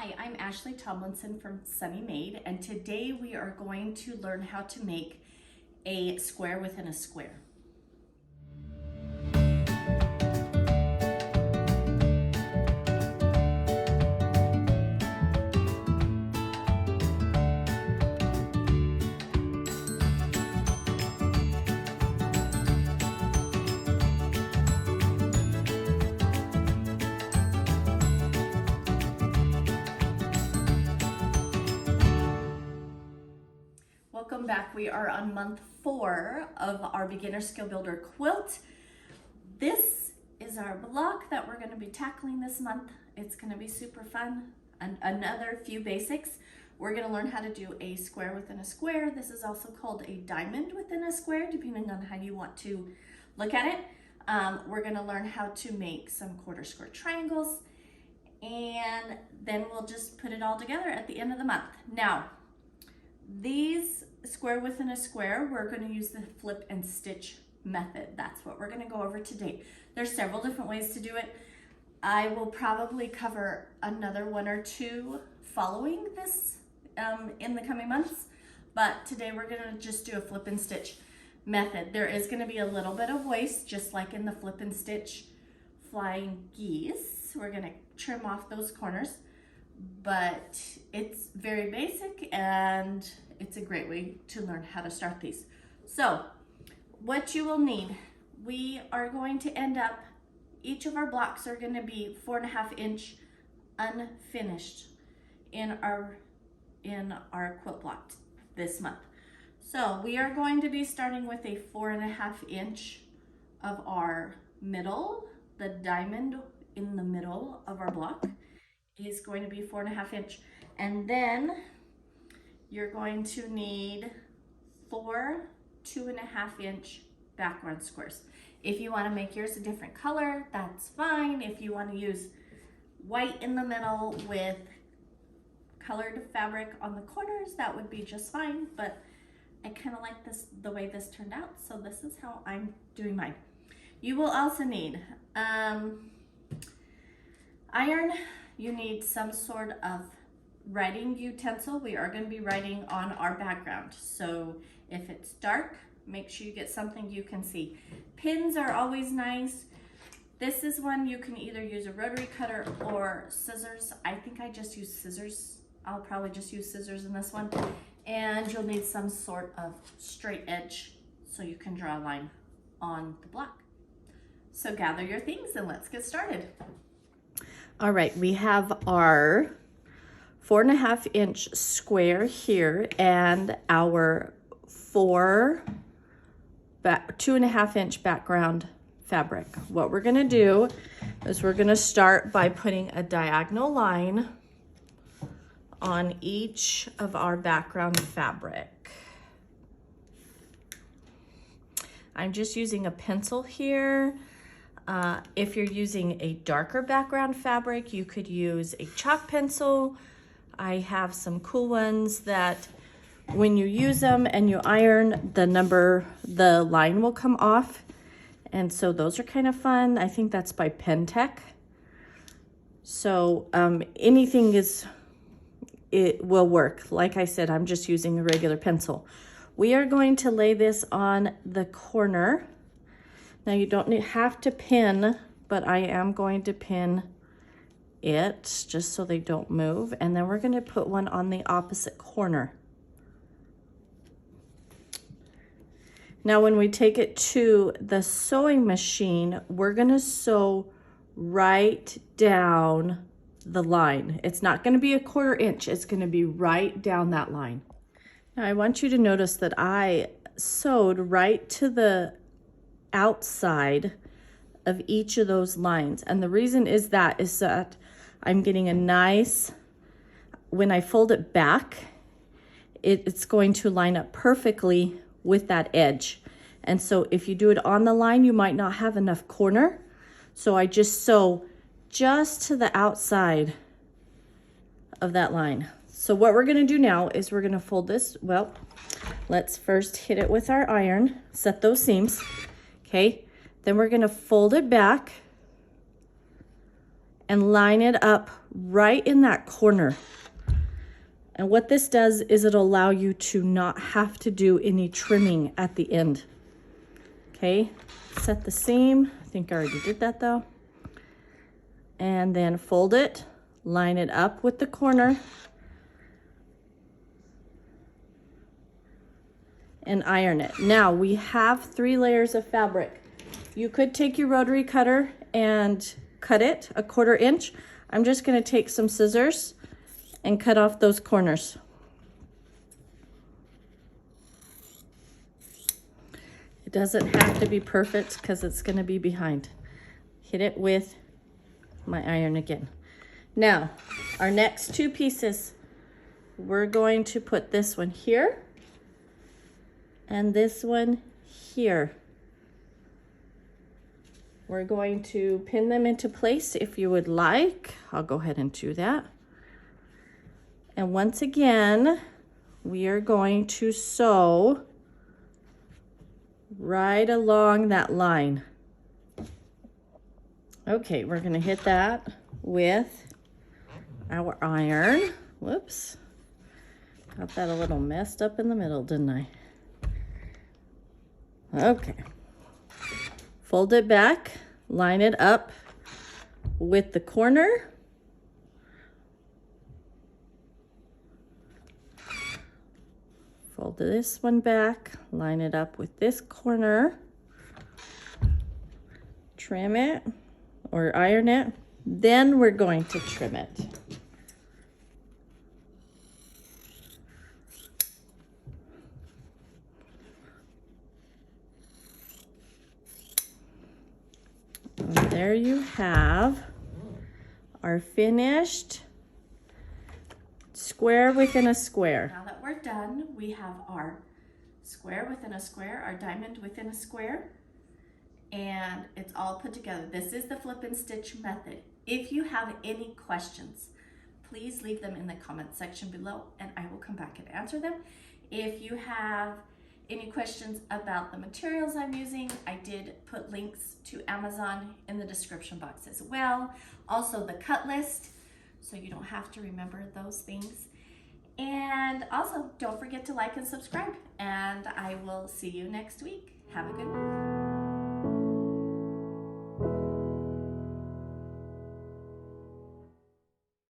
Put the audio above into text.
Hi, I'm Ashley Tomlinson from Sunny Made, and today we are going to learn how to make a square within a square. Welcome back. We are on month 4 of our beginner skill builder quilt. This is our block that we're going to be tackling this month. It's going to be super fun. And another few basics. We're going to learn how to do a square within a square. This is also called a diamond within a square, depending on how you want to look at it. We're going to learn how to make some quarter square triangles, and then we'll just put it all together at the end of the month. Now, these square within a square, we're going to use the flip and stitch method. That's what we're going to go over today. There's several different ways to do it. I will probably cover another 1 or 2 following this in the coming months, but today we're going to just do a flip and stitch method. There is going to be a little bit of waste, just like in the flip and stitch flying geese. We're going to trim off those corners, but it's very basic and it's a great way to learn how to start these. So what you will need, we are going to end up, each of our blocks are going to be 4.5 inch unfinished in our quilt block this month. So we are going to be starting with a 4.5 inch of our middle. The diamond in the middle of our block is going to be 4.5 inch, and then you're going to need 4 2.5 inch background squares. If you want to make yours a different color, that's fine. If you want to use white in the middle with colored fabric on the corners, that would be just fine, but I kind of like this, the way this turned out, so this is how I'm doing mine. You will also need iron. You need some sort of writing utensil. We are going to be writing on our background, so if it's dark, make sure you get something you can see. Pins are always nice. This is one you can either use a rotary cutter or scissors. I think I just use scissors. I'll probably just use scissors in this one. And you'll need some sort of straight edge so you can draw a line on the block. So gather your things and let's get started. All right, we have our 4.5 inch square here and our 2.5 inch background fabric. What we're gonna do is we're gonna start by putting a diagonal line on each of our background fabric. I'm just using a pencil here. If you're using a darker background fabric, you could use a chalk pencil. I have some cool ones that when you use them and you iron, the line will come off. And so those are kind of fun. I think that's by Pentec. So anything it will work. Like I said, I'm just using a regular pencil. We are going to lay this on the corner. Now you don't have to pin, but I am going to pin it just so they don't move. And then we're going to put one on the opposite corner. Now when we take it to the sewing machine, we're going to sew right down the line. It's not going to be a 1/4 inch. It's going to be right down that line. Now I want you to notice that I sewed right to the outside of each of those lines. And the reason is that I'm getting a nice, when I fold it back, it's going to line up perfectly with that edge. And so if you do it on the line, you might not have enough corner. So I just sew just to the outside of that line. So what we're gonna do now is we're gonna fold this, well, let's first hit it with our iron, set those seams, okay? Then we're gonna fold it back and line it up right in that corner. And what this does is it'll allow you to not have to do any trimming at the end. Okay, set the seam. I think I already did that though. And then fold it, line it up with the corner, and iron it. Now we have 3 layers of fabric. You could take your rotary cutter and cut it 1/4 inch. I'm just gonna take some scissors and cut off those corners. It doesn't have to be perfect because it's gonna be behind. Hit it with my iron again. Now, our next 2 pieces, we're going to put this one here and this one here. We're going to pin them into place if you would like. I'll go ahead and do that. And once again, we are going to sew right along that line. Okay, we're gonna hit that with our iron. Whoops, got that a little messed up in the middle, didn't I? Okay, fold it back, line it up with the corner. Fold this one back, line it up with this corner, trim it or iron it, then we're going to trim it. And there you have our finished square within a square. Now that we're done, we have our square within a square, our diamond within a square, and it's all put together. This is the flip and stitch method. If you have any questions, please leave them in the comment section below and I will come back and answer them. If you have any questions about the materials I'm using, I did put links to Amazon in the description box as well. Also the cut list, so you don't have to remember those things. And also don't forget to like and subscribe, and I will see you next week. Have a good one.